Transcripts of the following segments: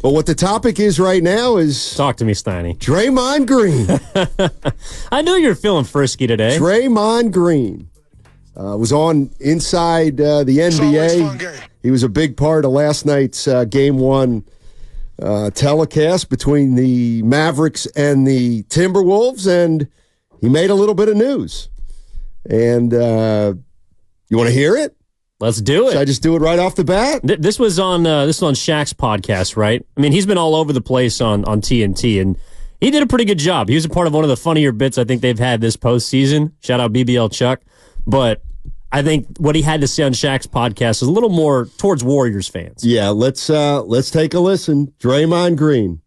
But what the topic is right now is... Talk to me, Steiny. Draymond Green. I knew you were feeling frisky today. Draymond Green was on inside the NBA. He was a big part of last night's Game 1 telecast between the Mavericks and the Timberwolves, and he made a little bit of news. And you want to hear it? Let's do it. Should I just do it right off the bat? This was on Shaq's podcast, right? I mean, he's been all over the place on TNT, and he did a pretty good job. He was a part of one of the funnier bits I think they've had this postseason. Shout out BBL Chuck. But I think what he had to say on Shaq's podcast is a little more towards Warriors fans. Yeah, let's take a listen. Draymond Green.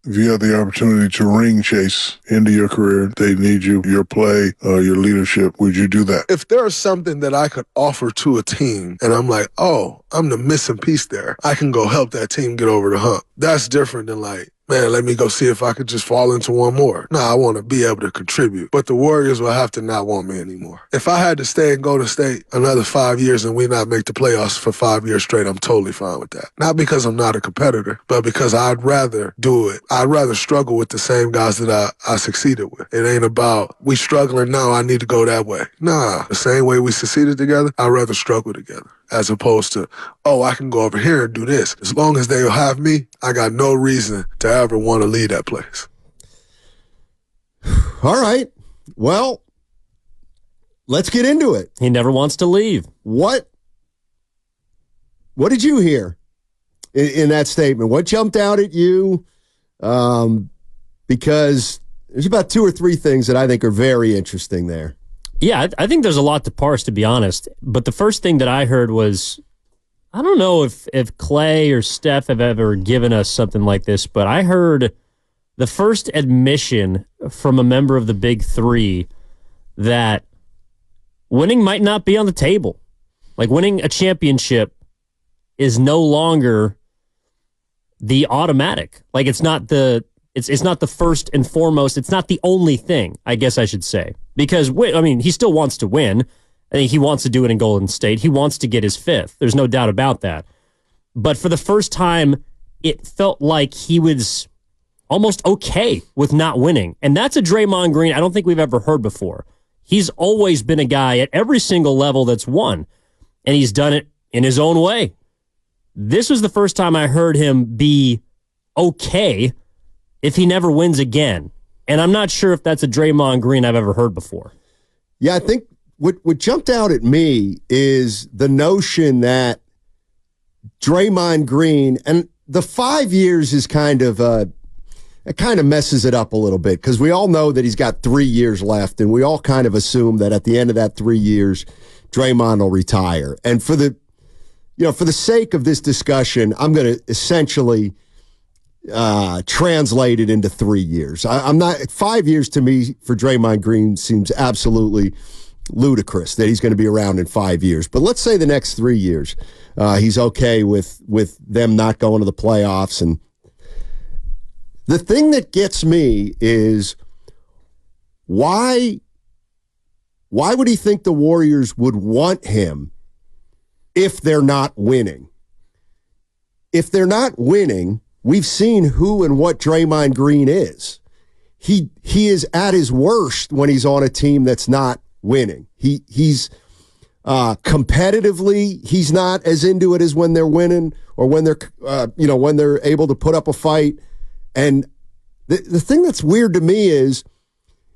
If you have the opportunity to ring chase into your career, they need you, your play, your leadership, would you do that? If there's something that I could offer to a team and I'm like, oh, I'm the missing piece there, I can go help that team get over the hump. That's different than like, man, let me go see if I could just fall into one more. No, I want to be able to contribute. But the Warriors will have to not want me anymore. If I had to stay and go to State another 5 years and we not make the playoffs for 5 years straight, I'm totally fine with that. Not because I'm not a competitor, but because I'd rather do it. I'd rather struggle with the same guys that I succeeded with. It ain't about, we struggling now, I need to go that way. Nah, the same way we succeeded together, I'd rather struggle together. As opposed to, oh, I can go over here and do this. As long as they'll have me, I got no reason to ever want to leave that place. All right. Well, let's get into it. He never wants to leave. What did you hear in that statement? What jumped out at you? Because there's about 2 or 3 things that I think are very interesting there. Yeah, I think there's a lot to parse, to be honest. But the first thing that I heard was, I don't know if Clay or Steph have ever given us something like this, but I heard the first admission from a member of the Big Three that winning might not be on the table. Like, winning a championship is no longer the automatic. Like, it's not the first and foremost. It's not the only thing, I guess I should say. Because, I mean, he still wants to win. I think he wants to do it in Golden State. He wants to get his 5th. There's no doubt about that. But for the first time, it felt like he was almost okay with not winning. And that's a Draymond Green I don't think we've ever heard before. He's always been a guy at every single level that's won. And he's done it in his own way. This was the first time I heard him be okay if he never wins again. And I'm not sure if that's a Draymond Green I've ever heard before. Yeah, I think what jumped out at me is the notion that Draymond Green, and the 5 years is kind of, it kind of messes it up a little bit because we all know that he's got 3 years left, and we all kind of assume that at the end of that 3 years, Draymond will retire. And for the sake of this discussion, I'm going to essentially translate it into 3 years. I'm not 5 years to me for Draymond Green seems absolutely ludicrous that he's going to be around in 5 years. But let's say the next 3 years, he's okay with them not going to the playoffs. And the thing that gets me is why would he think the Warriors would want him if they're not winning? If they're not winning, we've seen who and what Draymond Green is. He is at his worst when he's on a team that's not winning. He's competitively, he's not as into it as when they're winning or when they're when they're able to put up a fight. And the thing that's weird to me is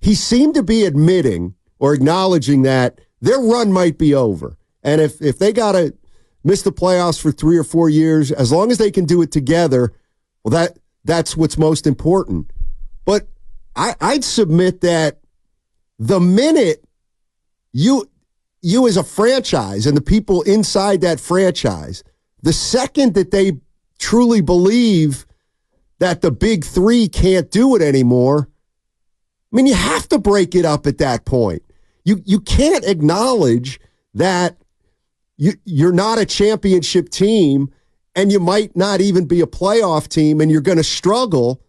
he seemed to be admitting or acknowledging that their run might be over. And if they got to miss the playoffs for 3 or 4 years, as long as they can do it together, well, that's what's most important. But I'd submit that the minute you as a franchise and the people inside that franchise, the second that they truly believe that the Big Three can't do it anymore, I mean, you have to break it up at that point. You can't acknowledge that you're not a championship team and you might not even be a playoff team and you're going to struggle,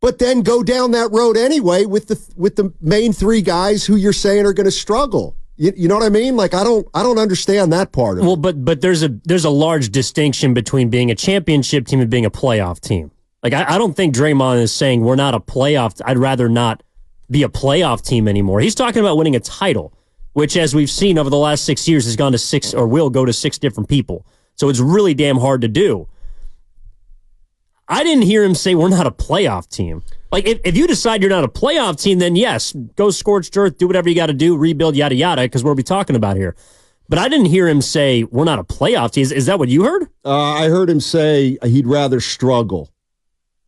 but then go down that road anyway with the main 3 guys who you're saying are going to struggle. You know what I mean? Like I don't understand that part of it. Well, but there's a large distinction between being a championship team and being a playoff team. Like I don't think Draymond is saying we're not a playoff. I'd rather not be a playoff team anymore. He's talking about winning a title, which, as we've seen over the last 6 years, has gone to 6 or will go to 6 different people. So it's really damn hard to do. I didn't hear him say we're not a playoff team. Like, if you decide you're not a playoff team, then yes, go scorched earth, do whatever you got to do, rebuild, yada, yada, because what are we talking about here? But I didn't hear him say we're not a playoff team. Is that what you heard? I heard him say he'd rather struggle.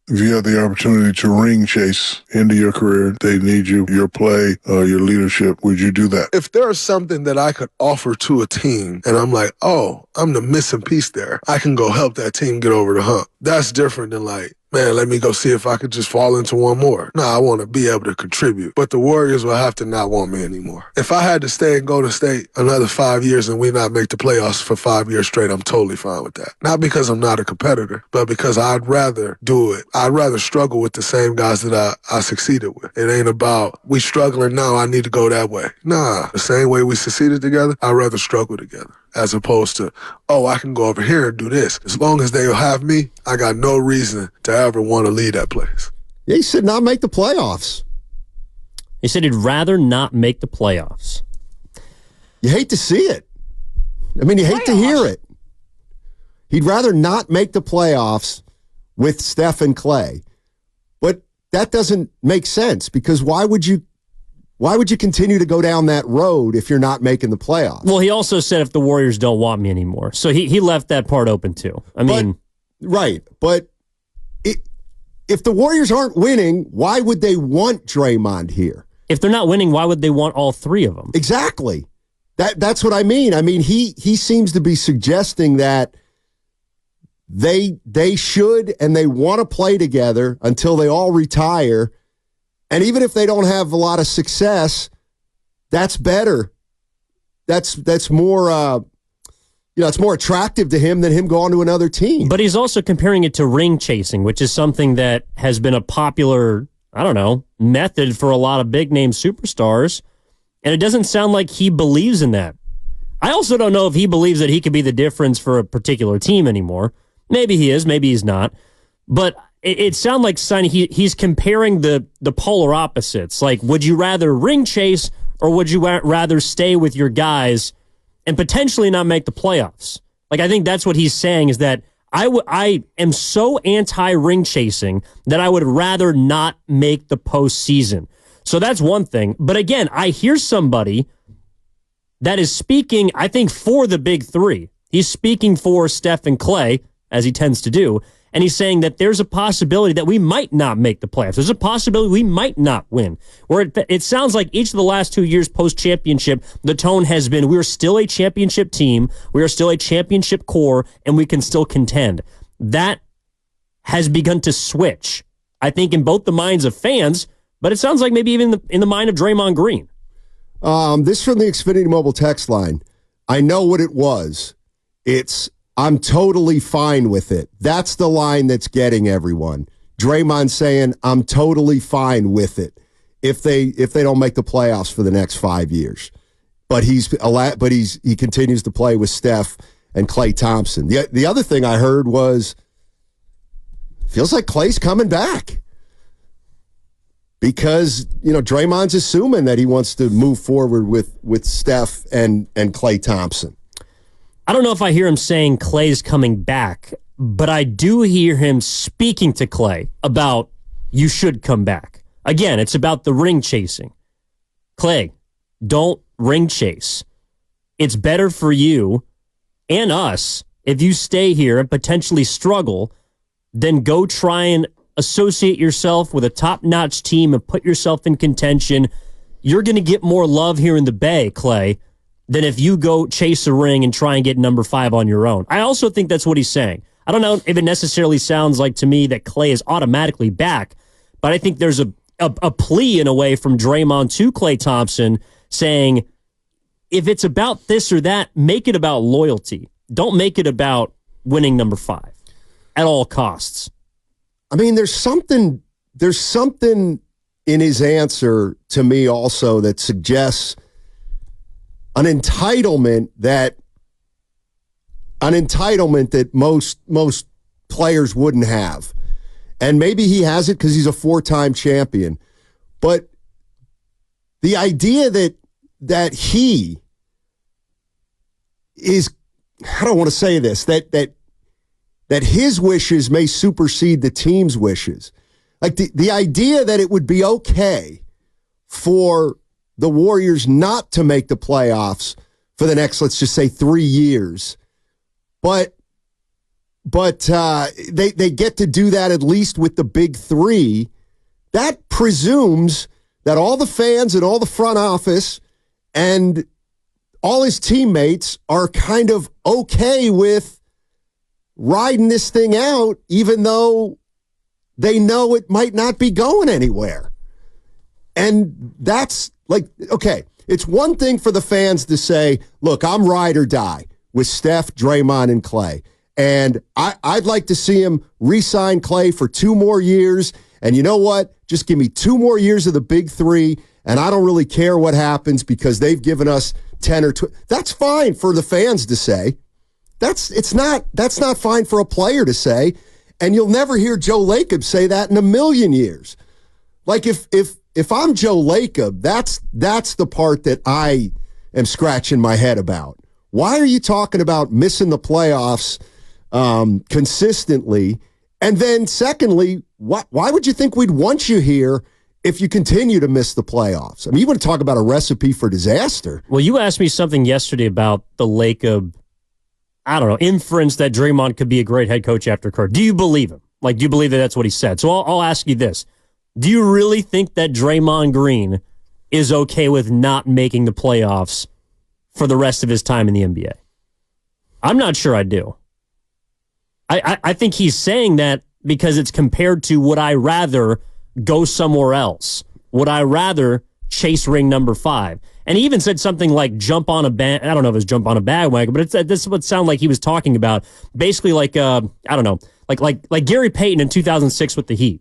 If you had the opportunity to ring chase into your career, they need you, your play, your leadership, would you do that? If there's something that I could offer to a team and I'm like, oh, I'm the missing piece there, I can go help that team get over the hump. That's different than like, man, let me go see if I could just fall into one more. No, I want to be able to contribute. But the Warriors will have to not want me anymore. If I had to stay and go to State another 5 years and we not make the playoffs for 5 years straight, I'm totally fine with that. Not because I'm not a competitor, but because I'd rather do it. I'd rather struggle with the same guys that I succeeded with. It ain't about, we struggling now, I need to go that way. Nah, the same way we succeeded together, I'd rather struggle together. As opposed to, oh, I can go over here and do this. As long as they'll have me, I got no reason to ever want to leave that place. Yeah, he said not make the playoffs. He said he'd rather not make the playoffs. You hate to see it. I mean, you hate to hear it. He'd rather not make the playoffs with Steph and Clay. But that doesn't make sense because why would you continue to go down that road if you're not making the playoffs? Well, he also said if the Warriors don't want me anymore. So he left that part open too. Right. But if the Warriors aren't winning, why would they want Draymond here? If they're not winning, why would they want all three of them? Exactly. That's what I mean. I mean, he seems to be suggesting that they should and they want to play together until they all retire. And even if they don't have a lot of success, that's better. That's more it's more attractive to him than him going to another team. But he's also comparing it to ring chasing, which is something that has been a popular, method for a lot of big name superstars. And it doesn't sound like he believes in that. I also don't know if he believes that he could be the difference for a particular team anymore. Maybe he is, maybe he's not. But it sounds like he's comparing the polar opposites. Like, would you rather ring chase or would you rather stay with your guys and potentially not make the playoffs? Like, I think that's what he's saying is that I am so anti-ring chasing that I would rather not make the postseason. So that's one thing. But again, I hear somebody that is speaking, I think, for the big three. He's speaking for Steph and Clay, as he tends to do. And he's saying that there's a possibility that we might not make the playoffs. There's a possibility we might not win. Where it sounds like each of the last 2 years post-championship, the tone has been we're still a championship team, we are still a championship core, and we can still contend. That has begun to switch, I think, in both the minds of fans, but it sounds like maybe even in the mind of Draymond Green. This from the Xfinity Mobile text line. I know what it was. It's I'm totally fine with it. That's the line that's getting everyone. Draymond saying, I'm totally fine with it if they don't make the playoffs for the next 5 years. But he continues to play with Steph and Klay Thompson. The other thing I heard was feels like Klay's coming back. Because, Draymond's assuming that he wants to move forward with Steph and Klay Thompson. I don't know if I hear him saying Klay's coming back, but I do hear him speaking to Klay about you should come back. Again, it's about the ring chasing. Klay, don't ring chase. It's better for you and us if you stay here and potentially struggle than go try and associate yourself with a top-notch team and put yourself in contention. You're going to get more love here in the Bay, Klay, than if you go chase a ring and try and get number 5 on your own. I also think that's what he's saying. I don't know if it necessarily sounds like to me that Klay is automatically back, but I think there's a plea in a way from Draymond to Klay Thompson saying, if it's about this or that, make it about loyalty. Don't make it about winning number 5 at all costs. I mean, there's something in his answer to me also that suggests an entitlement that most players wouldn't have. And maybe he has it because he's a 4-time champion. But the idea that he is, I don't want to say this, that his wishes may supersede the team's wishes. Like the idea that it would be okay for the Warriors not to make the playoffs for the next, let's just say, 3 years. But they get to do that at least with the big three. That presumes that all the fans and all the front office and all his teammates are kind of okay with riding this thing out, even though they know it might not be going anywhere. And that's like, okay, it's one thing for the fans to say, look, I'm ride or die with Steph, Draymond, and Clay. And I'd like to see him re-sign Clay for 2 more years. And you know what? Just give me 2 more years of the big three, and I don't really care what happens because they've given us 10 or 20. That's fine for the fans to say. That's not fine for a player to say. And you'll never hear Joe Lacob say that in a million years. Like if I'm Joe Lacob, that's the part that I am scratching my head about. Why are you talking about missing the playoffs consistently? And then secondly, why would you think we'd want you here if you continue to miss the playoffs? I mean, you want to talk about a recipe for disaster. Well, you asked me something yesterday about the Lacob, I don't know, inference that Draymond could be a great head coach after Kerr. Do you believe him? Like, do you believe that that's what he said? So I'll ask you this. Do you really think that Draymond Green is okay with not making the playoffs for the rest of his time in the NBA? I'm not sure I do. I think he's saying that because it's compared to would I rather go somewhere else? Would I rather chase ring number 5? And he even said something like jump on a band. I don't know if it was jump on a bandwagon, but this would sound like he was talking about basically like, I don't know, like Gary Payton in 2006 with the Heat.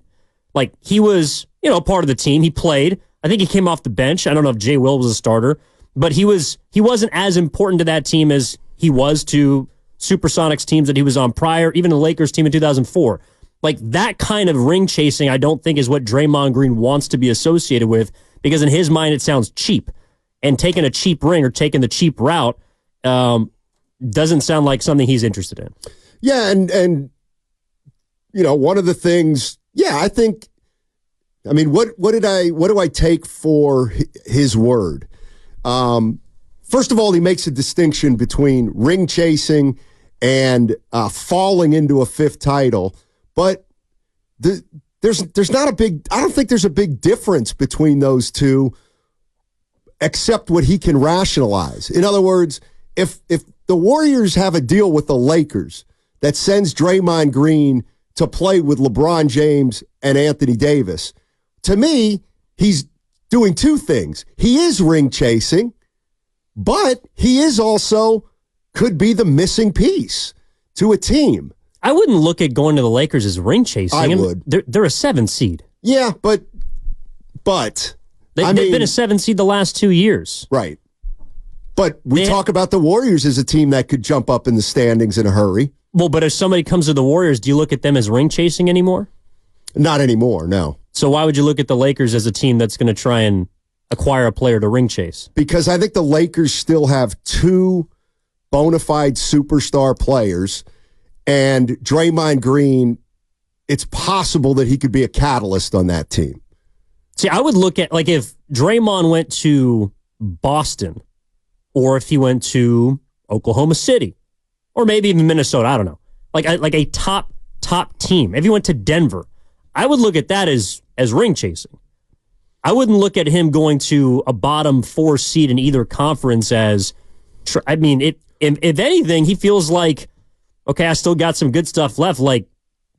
Like he was, part of the team. He played. I think he came off the bench. I don't know if Jay Will was a starter, but he wasn't as important to that team as he was to Supersonics teams that he was on prior, even the Lakers team in 2004. Like that kind of ring chasing, I don't think is what Draymond Green wants to be associated with, because in his mind it sounds cheap. And taking a cheap ring or taking the cheap route doesn't sound like something he's interested in. Yeah, and one of the things, I think, I mean, what do I take for his word? First of all, he makes a distinction between ring chasing and falling into a 5th title, but there's not a big, I don't think there's a big difference between those two, except what he can rationalize. In other words, if the Warriors have a deal with the Lakers that sends Draymond Green to play with LeBron James and Anthony Davis, to me, he's doing 2 things. He is ring chasing, but he is also could be the missing piece to a team. I wouldn't look at going to the Lakers as ring chasing. I would. They're a 7 seed. Yeah, but they've been a 7 seed the last 2 years. Right. But we talk about the Warriors as a team that could jump up in the standings in a hurry. Well, but if somebody comes to the Warriors, do you look at them as ring chasing anymore? Not anymore, no. So why would you look at the Lakers as a team that's going to try and acquire a player to ring chase? Because I think the Lakers still have 2 bona fide superstar players, and Draymond Green, it's possible that he could be a catalyst on that team. See, I would look at, like, if Draymond went to Boston, or if he went to Oklahoma City, or maybe even Minnesota, I don't know. Like a top team. If he went to Denver, I would look at that as ring chasing. I wouldn't look at him going to a bottom 4 seed in either conference as, I mean, if anything, he feels like, okay, I still got some good stuff left. Like,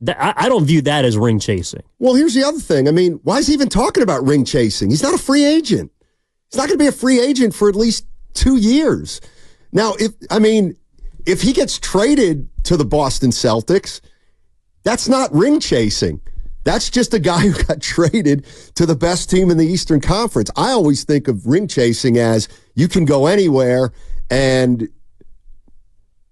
I don't view that as ring chasing. Well, here's the other thing. I mean, why is he even talking about ring chasing? He's not a free agent. He's not going to be a free agent for at least 2 years. Now, if he gets traded to the Boston Celtics, that's not ring chasing. That's just a guy who got traded to the best team in the Eastern Conference. I always think of ring chasing as you can go anywhere and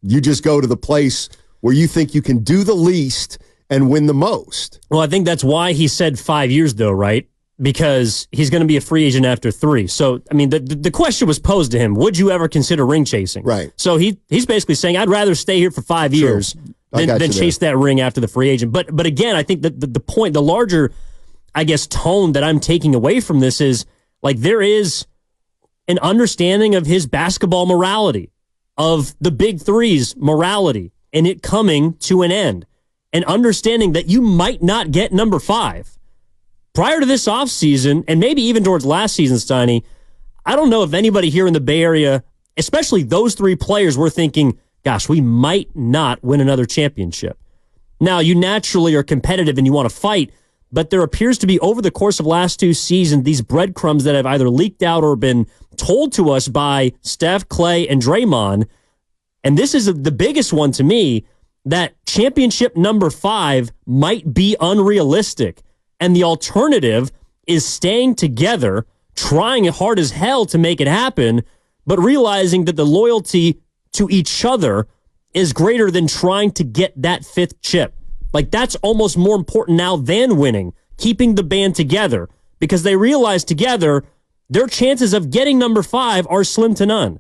you just go to the place where you think you can do the least and win the most. Well, I think that's why he said 5 years, though, right? Because he's going to be a free agent after 3. So, I mean, the question was posed to him, would you ever consider ring chasing? Right. So he's basically saying, I'd rather stay here for 5 years than chase that ring after the free agent. But again, I think that the point, the larger, I guess, tone that I'm taking away from this is, like, there is an understanding of his basketball morality, of the big three's morality, and it coming to an end. And understanding that you might not get number 5. Prior to this offseason, and maybe even towards last season, Steiny, I don't know if anybody here in the Bay Area, especially those 3 players, were thinking, gosh, we might not win another championship. Now, you naturally are competitive and you want to fight, but there appears to be, over the course of last 2 seasons, these breadcrumbs that have either leaked out or been told to us by Steph, Clay, and Draymond. And this is the biggest one to me, that championship number 5 might be unrealistic. And the alternative is staying together, trying hard as hell to make it happen, but realizing that the loyalty to each other is greater than trying to get that 5th chip. Like, that's almost more important now than winning, keeping the band together, because they realize together their chances of getting number 5 are slim to none.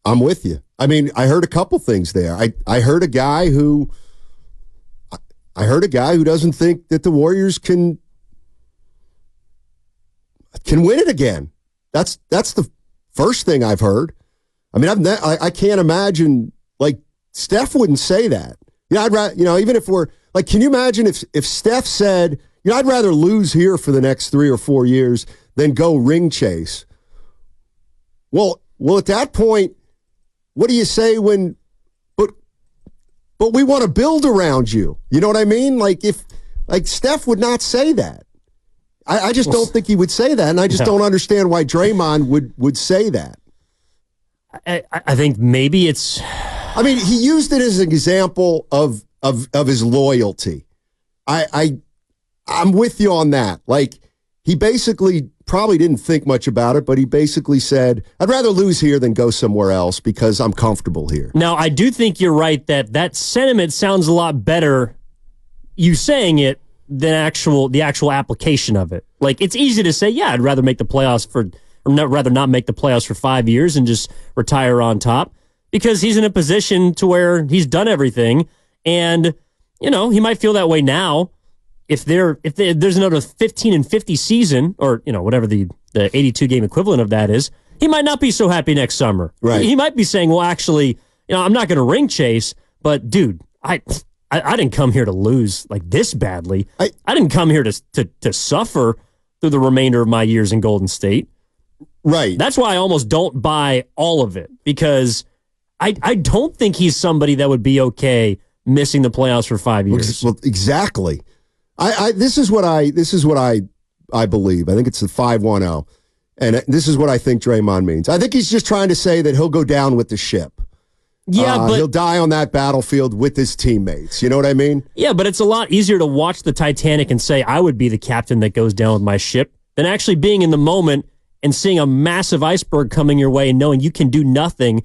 I'm with you. I mean, I heard a couple things there. I heard a guy who doesn't think that the Warriors can win it again. That's the first thing I've heard. I mean, I can't imagine, like, Steph wouldn't say that. Yeah, I'd rather, even if we're like, can you imagine if Steph said, I'd rather lose here for the next 3 or 4 years than go ring chase. Well, at that point, what do you say when, but we want to build around you? You know what I mean? Like, Steph would not say that. I just don't think he would say that, and I just don't understand why Draymond would say that. I think maybe it's... I mean, he used it as an example of his loyalty. I'm with you on that. Like, he basically probably didn't think much about it, but he basically said, I'd rather lose here than go somewhere else because I'm comfortable here. Now, I do think you're right that sentiment sounds a lot better, you saying it, than the actual application of it. Like, it's easy to say, yeah, I'd rather make the playoffs rather not make the playoffs for 5 years and just retire on top, because he's in a position to where he's done everything, and he might feel that way now. If there's another 15-50 season, or whatever the 82 game equivalent of that is, he might not be so happy next summer. Right. He might be saying, well, actually, I'm not going to ring chase, but dude, I didn't come here to lose like this badly. I didn't come here to suffer through the remainder of my years in Golden State. Right. That's why I almost don't buy all of it, because I don't think he's somebody that would be okay missing the playoffs for 5 years. Well, exactly. This is what I believe. I think it's the 510, and this is what I think Draymond means. I think he's just trying to say that he'll go down with the ship. Yeah, but he'll die on that battlefield with his teammates. You know what I mean? Yeah, but it's a lot easier to watch the Titanic and say, I would be the captain that goes down with my ship, than actually being in the moment and seeing a massive iceberg coming your way and knowing you can do nothing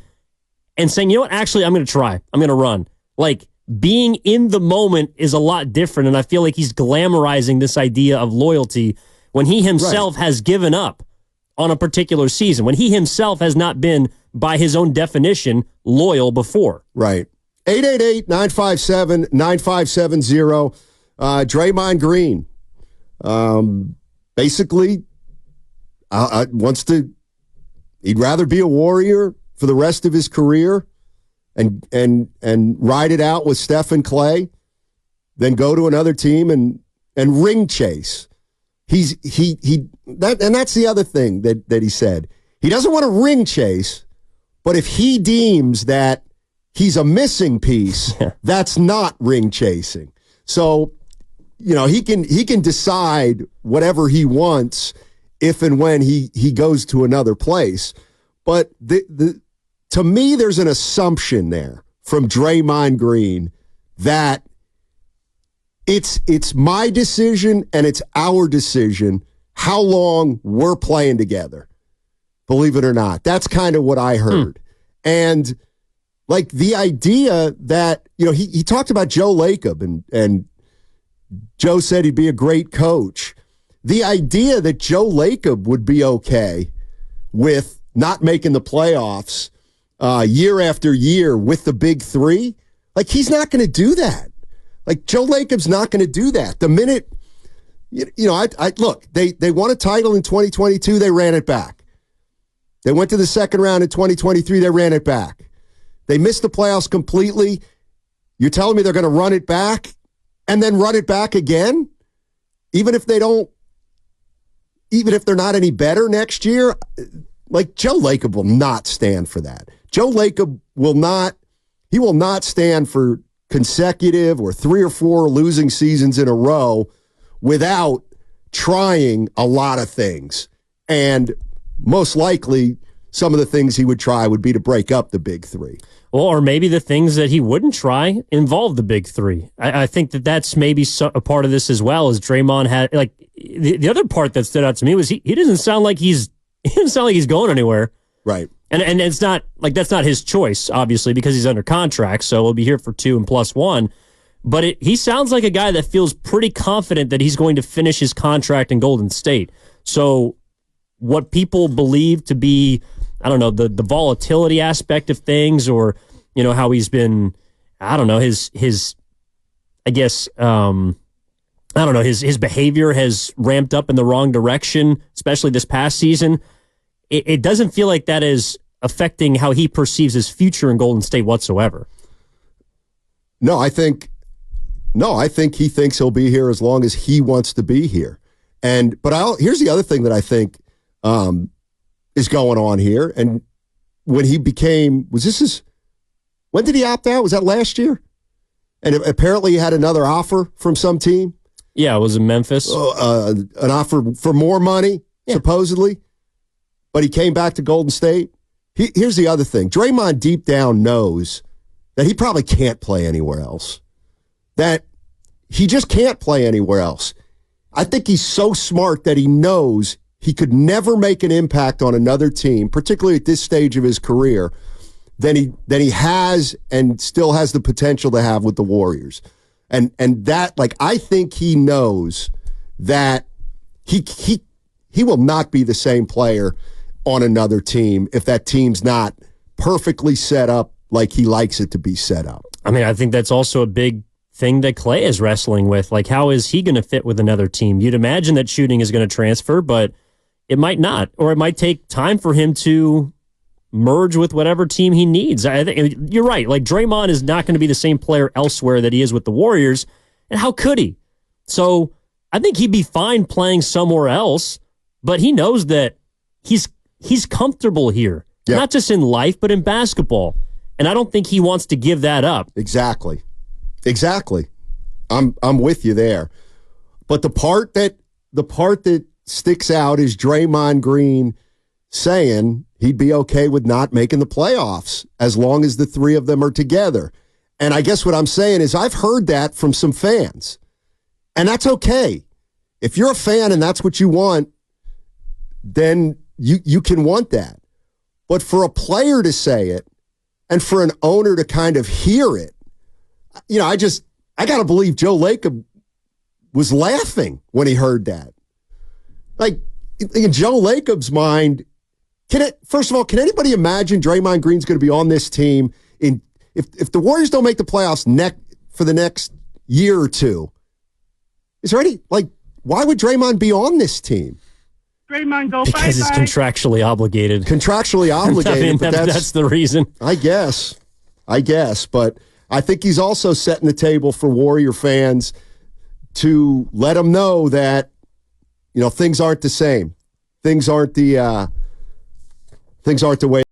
and saying, you know what, actually, I'm going to try. I'm going to run. Like, being in the moment is a lot different, and I feel like he's glamorizing this idea of loyalty when he himself has given up on a particular season, when he himself has not been, by his own definition, loyal before. Right. 888-957-9570. Draymond Green basically he'd rather be a Warrior for the rest of his career and ride it out with Steph and Clay than go to another team and ring chase. That's the other thing that he said. He doesn't want to ring chase, but if he deems that he's a missing piece, that's not ring chasing. So, he can decide whatever he wants if and when he goes to another place. But to me, there's an assumption there from Draymond Green that It's my decision and it's our decision how long we're playing together. Believe it or not. That's kind of what I heard. And like the idea that, he talked about Joe Lacob and Joe said he'd be a great coach. The idea that Joe Lacob would be okay with not making the playoffs year after year with the big three, like he's not going to do that. Like Joe Lacob's not going to do that. The minute, look, they won a title in 2022, they ran it back. They went to the second round in 2023, they ran it back. They missed the playoffs completely. You're telling me they're going to run it back and then run it back again? Even if they're not any better next year? Like Joe Lacob will not stand for that. Joe Lacob will not stand for consecutive or 3 or 4 losing seasons in a row without trying a lot of things. And most likely, some of the things he would try would be to break up the big three. Well, or maybe the things that he wouldn't try involve the big three. I think that's maybe a part of this as well. As Draymond had, like the other part that stood out to me was he doesn't sound like he's going anywhere. Right. And it's not like that's not his choice, obviously, because he's under contract. So he'll be here for 2 and +1. But he sounds like a guy that feels pretty confident that he's going to finish his contract in Golden State. So what people believe to be, I don't know, the volatility aspect of things, or how he's been, I don't know, his I guess I don't know, his behavior has ramped up in the wrong direction, especially this past season. It doesn't feel like that is affecting how he perceives his future in Golden State whatsoever. No, I think he thinks he'll be here as long as he wants to be here. But here's the other thing that I think is going on here. And when he became, when did he opt out? Was that last year? And apparently he had another offer from some team. Yeah, it was in Memphis. An offer for more money, supposedly. But he came back to Golden State. Here's the other thing. Draymond deep down knows that he probably can't play anywhere else. That he just can't play anywhere else. I think he's so smart that he knows he could never make an impact on another team, particularly at this stage of his career, than he has and still has the potential to have with the Warriors. And that, like, I think he knows that he will not be the same player on another team if that team's not perfectly set up like he likes it to be set up. I mean, I think that's also a big thing that Clay is wrestling with. Like, how is he going to fit with another team? You'd imagine that shooting is going to transfer, but it might not, or it might take time for him to merge with whatever team he needs. I think you're right. Like, Draymond is not going to be the same player elsewhere that he is with the Warriors, and how could he? So I think he'd be fine playing somewhere else, but he knows that he's comfortable here, not just in life, but in basketball. And I don't think he wants to give that up. Exactly. I'm with you there. But the part that sticks out is Draymond Green saying he'd be okay with not making the playoffs as long as the three of them are together. And I guess what I'm saying is I've heard that from some fans. And that's okay. If you're a fan and that's what you want, then you can want that. But for a player to say it and for an owner to kind of hear it, I got to believe Joe Lacob was laughing when he heard that. Like, in Joe Lacob's mind, first of all, can anybody imagine Draymond Green's going to be on this team if the Warriors don't make the playoffs for the next year or two? Is there any, why would Draymond be on this team? Draymond, go because he's contractually obligated. Contractually obligated. I mean, but that's the reason. I guess. But I think he's also setting the table for Warrior fans to let them know that, things aren't the same. Things aren't the way